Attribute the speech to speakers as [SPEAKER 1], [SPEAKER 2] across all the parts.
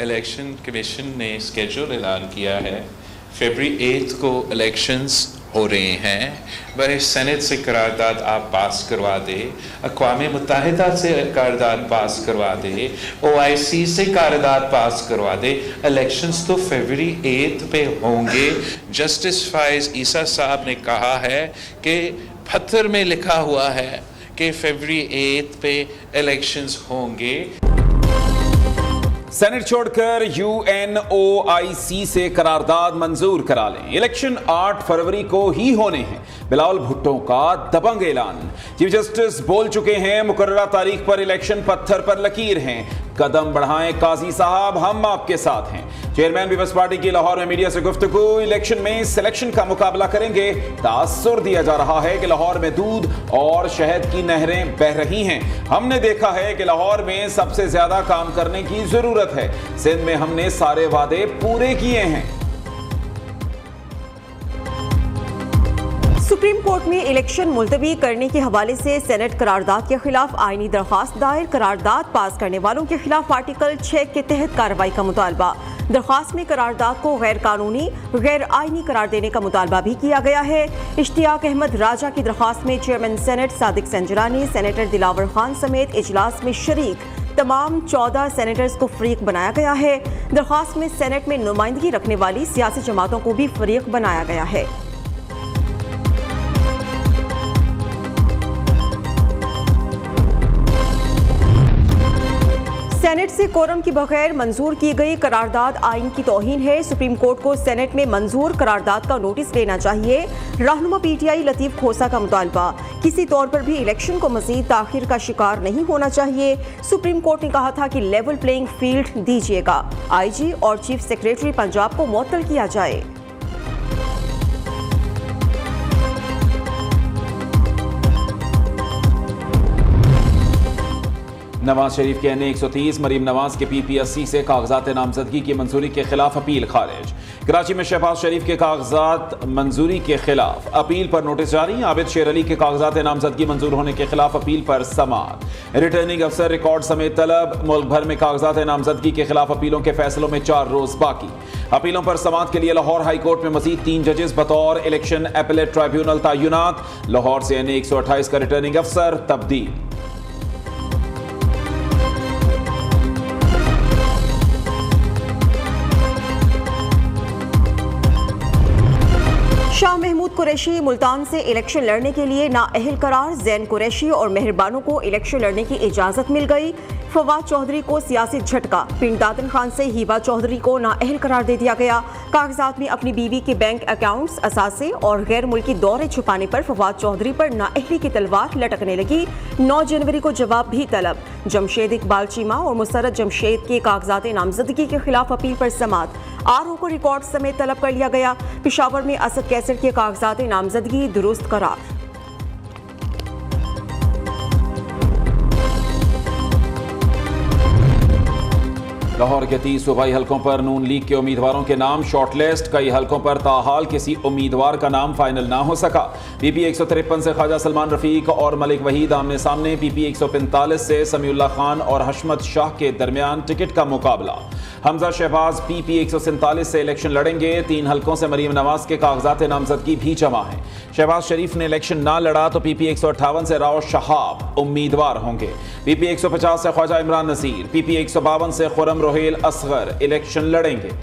[SPEAKER 1] Election commission ने schedule ऐलान किया है। फरवरी 8 को इलेक्शंस हो रहे हैं। वह सेनेट से करारदाद आप पास करवा दे, अक़वाम मुत्तहिदा से करारदाद पास करवा दे, OIC से करारदाद पास करवा दे। इलेक्शंस तो फरवरी 8 पे होंगे। जस्टिस फाइज ईसा साहब ने कहा है कि पत्थर में लिखा हुआ है कि फरवरी 8 पे इलेक्शंस होंगे।
[SPEAKER 2] सेनेट छोड़कर UNOIC से करारदाद मंजूर करा लें। इलेक्शन 8 फरवरी को ही होने हैं। बिलावल भुट्टो का दबंग ऐलान। चीफ जस्टिस बोल चुके हैं, मुकर्ररा तारीख पर इलेक्शन पत्थर पर लकीर हैं। कदम बढ़ाएं काजी साहब, हम आपके साथ हैं। चेयरमैन पीपल्स पार्टी की लाहौर में मीडिया से गुफ्तगू। इलेक्शन में सिलेक्शन का मुकाबला करेंगे। तासुर दिया जा रहा है कि लाहौर में दूध और शहद की नहरें बह रही हैं। हमने देखा है कि लाहौर में सबसे ज्यादा काम करने की जरूरत है। सिंध में हमने सारे वादे पूरे किए हैं।
[SPEAKER 3] सुप्रीम कोर्ट में इलेक्शन मुलतवी करने के हवाले से सेनेट करारदाद के खिलाफ आईनी दरखास्त दायर। करारदाद पास करने वालों के खिलाफ आर्टिकल 6 के तहत कार्रवाई का मुतालबा। दरखास्त में करारदाद को गैर कानूनी, गैर आईनी करार देने का मुतालबा भी किया गया है। इश्तियाक अहमद राजा की दरखास्त में chairman senate Sadiq Sanjrani, senator Dilawar Khan समेत इजलास में शरीक तमाम 14 सेनेटर्स को फरीक बनाया गया है। दरखास्त में सेनेट में नुमाइंदगी रखने वाली सियासी जमातों को भी फरीक बनाया गया है। सेनेट से कोरम की बगैर मंजूर की गई करारदाद आइन की तौहीन है। सुप्रीम कोर्ट को सेनेट में मंजूर करारदाद का नोटिस लेना चाहिए। रहनुमा PTI लतीफ खोसा का मुतालबा, किसी तौर पर भी इलेक्शन को मजीद ताखिर का शिकार नहीं होना चाहिए। सुप्रीम कोर्ट ने कहा था कि लेवल प्लेइंग फील्ड दीजिएगा। IG और चीफ सेक्रेटरी पंजाब को मुअत्तल किया जाए।
[SPEAKER 2] नवाज शरीफ के NA 130, मरीम नवाज के PPSC से कागजात नामजदगी की मंजूरी के खिलाफ अपील खारिज। कराची में शहबाज शरीफ के कागजात मंजूरी के खिलाफ अपील पर नोटिस जारी। आबिद शेर अली के कागजात नामजदगी मंजूर होने के खिलाफ अपील पर समाअत। रिटर्निंग अफसर रिकॉर्ड समेत तलब। मुल्क भर में कागजात नामजदगी के खिलाफ अपीलों के फैसलों में 4 रोज बाकी। अपीलों पर समाअत के लिए लाहौर हाई कोर्ट में मजीद 3 जजेस बतौर इलेक्शन एपेलेट ट्राइब्यूनल तैनात। लाहौर से NA 128 का रिटर्निंग अफसर तब्दील।
[SPEAKER 3] शाह महमूद कुरैशी मुल्तान से इलेक्शन लड़ने के लिए नाअहल करार। जैन कुरैशी और मेहरबानों को इलेक्शन लड़ने की इजाजत मिल गई। फवाद चौधरी को सियासी झटका। पिंड दादन खान से हिबा चौधरी को नाअहल करार दे दिया गया। कागजात में अपनी बीवी के बैंक अकाउंट्स, असासे और गैर मुल्की दौरे छुपाने पर फवाद चौधरी पर नाअहली की तलवार लटकने लगी। 9 जनवरी को जवाब भी तलब। जमशेद इकबाल चीमा और मुसरत जमशेद के कागजात नामजदगी के खिलाफ अपील पर समाअत। RO को रिकॉर्ड समेत तलब कर लिया गया। पेशावर में असद कैसर के कागजात नामजदगी दुरुस्त करार।
[SPEAKER 2] लाहौर के 30 सूबाई हलकों पर नून लीग के उम्मीदवारों के नाम शॉर्टलिस्ट। कई हलकों पर ताहाल किसी उम्मीदवार का नाम फाइनल ना हो सका। PP 153 से ख्वाजा सलमान रफीक और मलिक वहीद आमने सामने। PP 145 से समीउल्लाह खान और हशमत शाह के दरमियान टिकट का मुकाबला। हमजा शहबाज PP 147 से इलेक्शन लड़ेंगे। 3 हलकों से मरीम नवाज के कागजात नामजदगी भी जमा है। शहबाज शरीफ ने इलेक्शन ना लड़ा तो PP 158 से राव शहाब उम्मीदवार होंगे। PP 150 से ख्वाजा इमरान नसीर, PP 152 से खुरम रोहेल असगर इलेक्शन लड़ेंगे।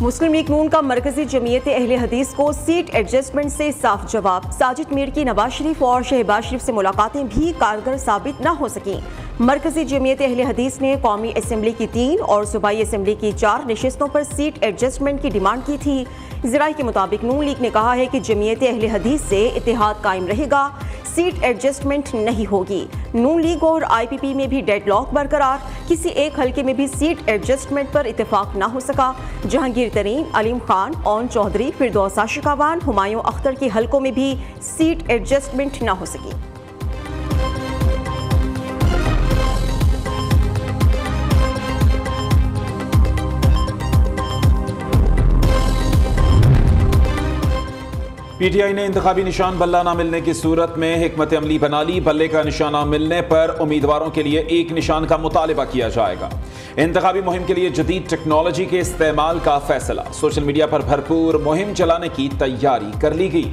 [SPEAKER 3] मुस्लिम लीग नून का मरकजी जमीयत अहले हदीस को सीट एडजस्टमेंट से साफ जवाब। साजिद मीर की नवाज शरीफ और शहबाज शरीफ से मुलाकातें भी कारगर साबित न हो सकी। मरकजी जमीयत अहले हदीस ने कौमी असम्बली की 3 और सूबाई असम्बली की 4 नशिस्तों पर सीट एडजस्टमेंट की डिमांड की थी। ज़राए के मुताबिक नून लीग ने कहा है कि जमीयत अहले हदीस से इत्तेहाद कायम रहेगा, सीट एडजस्टमेंट नहीं होगी। नून लीग और IPP में भी डेडलॉक बरकरार। किसी एक हल्के में भी सीट एडजस्टमेंट पर इत्तेफाक न हो सका। जहांगीर तरीन, अलीम खान, ओन चौधरी, फिरदौसा शिकावान, हुमायूं अख्तर के हल्कों में भी सीट एडजस्टमेंट न हो सकी।
[SPEAKER 2] PTI ने इंतखाबी निशान बल्ला ना मिलने की सूरत में हिकमत अमली बना ली। बल्ले का निशाना मिलने पर उम्मीदवारों के लिए एक निशान का मुतालिबा किया जाएगा। इंतखाबी मुहिम के लिए जदीद टेक्नोलॉजी के इस्तेमाल का फैसला। सोशल मीडिया पर भरपूर मुहिम चलाने की तैयारी कर ली गई।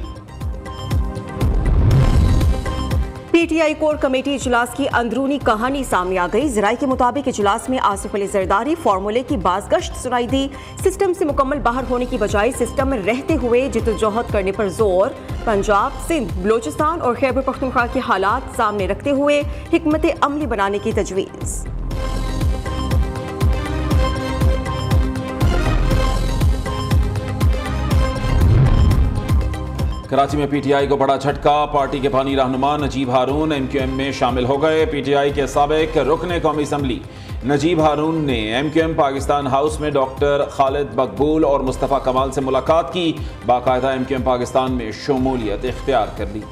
[SPEAKER 3] PTI कोर कमेटी इजलास की अंदरूनी कहानी सामने आ गई। जराये के मुताबिक इजलास में आसिफ अली जरदारी फार्मूले की बाज़गश्त सुनाई दी। सिस्टम से मुकम्मल बाहर होने की बजाय सिस्टम में रहते हुए जिद्दोजहद करने पर जोर। पंजाब, सिंध, बलोचिस्तान और खैबर पख्तूनख्वा के हालात सामने रखते हुए हिकमत अमली बनाने की तजवीज़।
[SPEAKER 2] कराची में PTI को बड़ा झटका। पार्टी के बानी रहनुमा नजीब हारून MQM में शामिल हो गए। PTI के साबिक रुकने कौमी असम्बली नजीब हारून ने MQM पाकिस्तान हाउस में डॉक्टर खालिद मकबूल और मुस्तफ़ा कमाल से मुलाकात की। बाकायदा MQM पाकिस्तान में शमूलियत इख्तियार कर ली।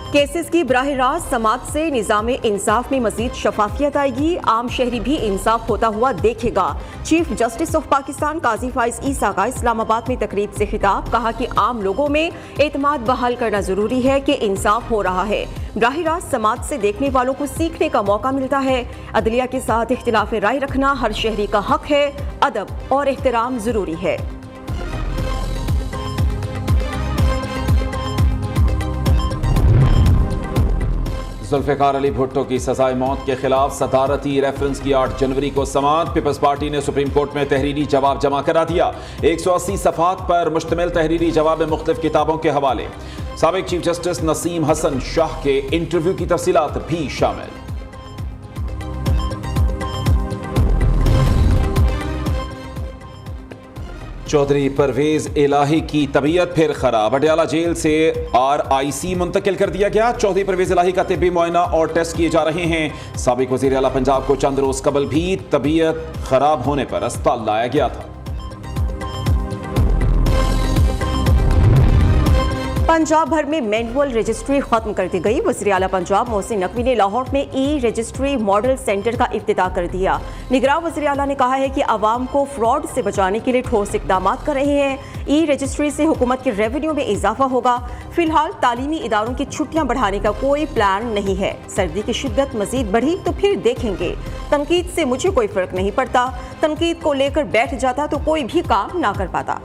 [SPEAKER 3] केसेस की बराह रास्त समात से निज़ाम इंसाफ में मजीद शफाफियत आएगी। आम शहरी भी इंसाफ होता हुआ देखेगा। चीफ जस्टिस ऑफ पाकिस्तान काजी फाइज ईसा का इस्लामाबाद में तकरीब से खिताब। कहा कि आम लोगों में एतमाद बहाल करना जरूरी है कि इंसाफ हो रहा है। बराह रास्त समात से देखने वालों को सीखने का मौका मिलता है। अदलिया के साथ इख्तिलाफ राय रखना हर शहरी का हक है। अदब और एहतराम जरूरी है।
[SPEAKER 2] जुल्फ़िकार अली भुट्टो की सजाए मौत के खिलाफ सदारती रेफरेंस की 8 जनवरी को समाअत। पीपल्स पार्टी ने सुप्रीम कोर्ट में तहरीरी जवाब जमा करा दिया। 180 सफ़हात पर मुश्तमिल तहरीरी जवाब में मुख्तलिफ किताबों के हवाले। साबिक चीफ जस्टिस नसीम हसन शाह के इंटरव्यू की तफसीलात भी शामिल। चौधरी परवेज इलाही की तबीयत फिर खराब। अडयाला जेल से RIC मुंतकिल कर दिया गया। चौधरी परवेज इलाही का तिब्बी मुआयना और टेस्ट किए जा रहे हैं। साबिक वज़ीर आला पंजाब को चंद रोज कबल भी तबीयत खराब होने पर अस्पताल लाया गया था।
[SPEAKER 3] पंजाब भर में मैनुअल रजिस्ट्री खत्म कर दी गई। वज़ीर आला पंजाब मोहसिन नकवी ने लाहौर में ई-रजिस्ट्री मॉडल सेंटर का इफ्तिताह कर दिया। निगरान वज़ीर आला ने कहा है कि आवाम को फ्रॉड से बचाने के लिए ठोस इक़दाम कर रहे हैं। ई-रजिस्ट्री से हुकूमत के रेवेन्यू में इजाफा होगा। फिलहाल तालीमी इदारों की छुट्टियां बढ़ाने का कोई प्लान नहीं है। सर्दी की शिद्दत मजीद बढ़ी तो फिर देखेंगे। तनकीद से मुझे कोई फर्क नहीं पड़ता। तनकीद को लेकर बैठ जाता तो कोई भी काम ना कर पाता।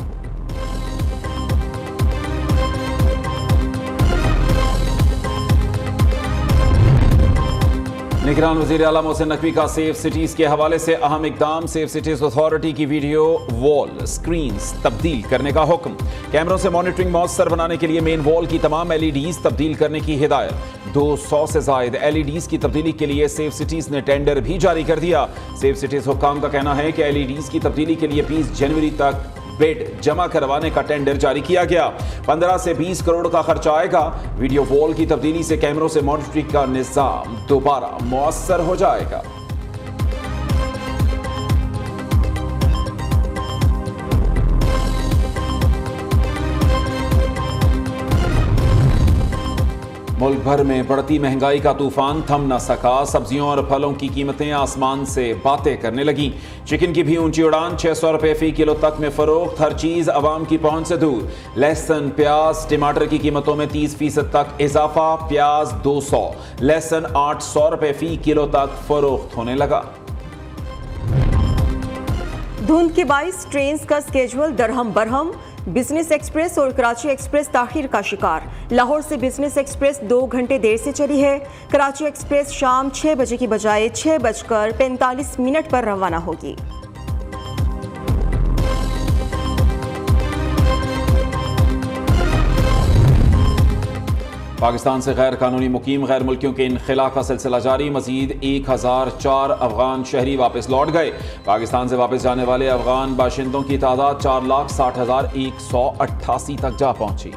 [SPEAKER 2] निगरान वज़ीर आला मोहसिन नकवी का सेफ सिटीज़ के हवाले से अहम इकदाम। सेफ सिटीज़ अथॉरिटी की वीडियो वॉल स्क्रीन्स तब्दील करने का हुक्म। कैमरों से मॉनिटरिंग मौसर बनाने के लिए मेन वॉल की तमाम LEDs तब्दील करने की हिदायत। 200 से ज़ायद LEDs की तब्दीली के लिए सेफ सिटीज़ ने टेंडर भी जारी कर दिया। सेफ सिटीज़ हुक्काम का कहना है कि LEDs की तब्दीली के लिए 20 जनवरी तक बेड जमा करवाने का टेंडर जारी किया गया। 15 से 20 करोड़ का खर्चा आएगा। वीडियो वॉल की तब्दीली से कैमरों से मॉनिटरिंग का निज़ाम दोबारा मुअस्सर हो जाएगा। मुल्क भर में बढ़ती महंगाई का तूफान थम न सका। सब्जियों और फलों की कीमतें आसमान से बातें करने लगी। चिकन की भी ऊंची उड़ान। 600 रुपए फी किलो तक में फरोख्त। हर चीज आवाम की पहुंच से दूर। लहसुन, प्याज, टमाटर की कीमतों में 30% तक इजाफा। प्याज 200, लहसुन 800 रुपए फी किलो तक फरोख्त होने लगा।
[SPEAKER 3] धुंध के बाइस ट्रेन का स्केड्यूल दरहम बरहम। बिजनेस एक्सप्रेस और कराची एक्सप्रेस ताखीर का शिकार। लाहौर से बिजनेस एक्सप्रेस 2 घंटे देर से चली है। कराची एक्सप्रेस शाम 6 बजे की बजाय 6:45 पर रवाना होगी।
[SPEAKER 2] पाकिस्तान से गैर कानूनी मुकीम गैर मुल्कियों के इनखला का सिलसिला जारी। मजीद 1004 अफगान शहरी वापस लौट गए। पाकिस्तान से वापस जाने वाले अफगान बाशिंदों की तादाद 4,60,188 तक जा पहुंची।